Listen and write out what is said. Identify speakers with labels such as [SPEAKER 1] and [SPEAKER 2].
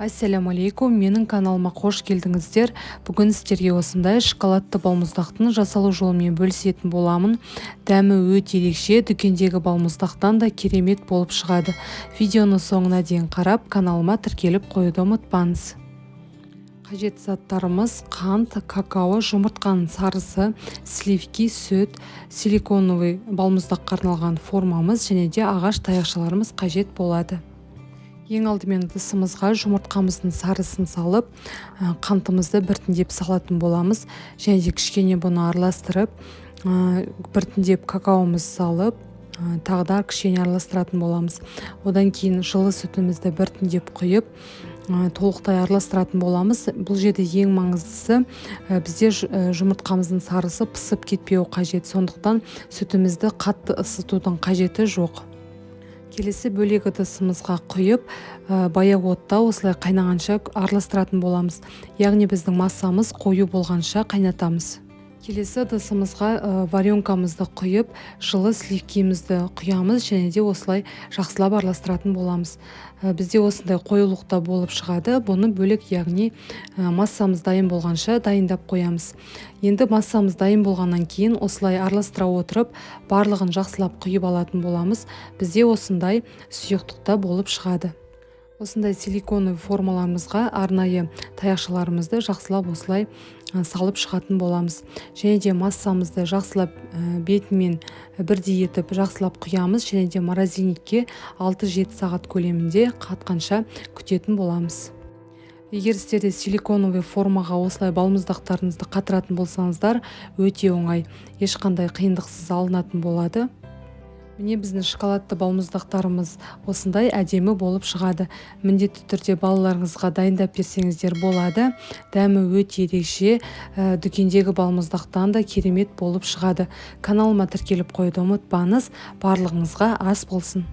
[SPEAKER 1] Ассаляму алейкум, менің каналыма қош келдіңіздер. Бүгін сіздерге осындай шоколадты балмұздақтың жасалу жолымен бөлісетін боламын. Дәмі өте ерекше, дүкендегі балмұздақтан да керемет болып шығады. Видеоны соңына дейін қарап, каналыма тіркеліп қоюды ұмытпаңыз. Қажет заттарымыз: қант, какао, жұмыртқаның сарысы, сливки, сүт, силиконовый балмұздаққа арналған формамыз және де ағаш таяқшаларымыз қажет болады. Ең алдымен ыдысымызға жұмыртқамыздың сарысын салып, қантымызды біртіндеп салатын боламыз. Және де кішкене бұны араластырып, біртіндеп какаомыз салып, тағы да кішкене араластыратын боламыз. Одан кейін жылы сүтімізді біртіндеп құйып, толықтай араластыратын боламыз. Бұл жерде ең маңыздысы, бізде жұмыртқамыздың сарысы пысып кетпеуі қажет. Сондықтан сүтімізді қатты ысытудың қажеті жоқ. Келесі бөлек ыдысымызға құйып, баяу отта осылай қайнағанша араластыратын боламыз. Яғни біздің массамыз қою болғанша қайнатамыз. Келесі ыдысымызға варенкамызды құйып, жылы сливкимізді құямыз және де осылай жақсылап араластыратын боламыз. Бізде осындай қоюлықта болып шығады. Бұны бөлек, яғни массамыз дайын болғанша дайындап қоямыз. Енді массамыз дайын болғаннан кейін осылай араластыра отырып, барлығын жақсылап құйып алатын боламыз. Бізде осындай сұйықтықта болып шығады. Осындай силиконовый формаларымызға арнайы таяқшаларымызды жақсылап осылай салып шығатын боламыз. Және де массамызды жақсылап бетімен бірдей етіп жақсылап құямыз және де морозильникке 6-7 сағат көлемінде қатқанша күтетін боламыз. Егер сіздерде силиконовый формаға осылай балмұздақтарыңызды қатыратын болсаңыздар, өте оңай, ешқандай қиындықсыз алынатын болады. Міне біздің шоколадты балмұздақтарымыз осындай әдемі болып шығады. Міндетті түрде балаларыңызға дайындап берсеңіздер болады. Дәмі өте ерекше, дүкендегі балмұздақтан да керемет болып шығады. Каналыма тіркеліп қоюды ұмытпаңыз. Барлығыңызға ас болсын.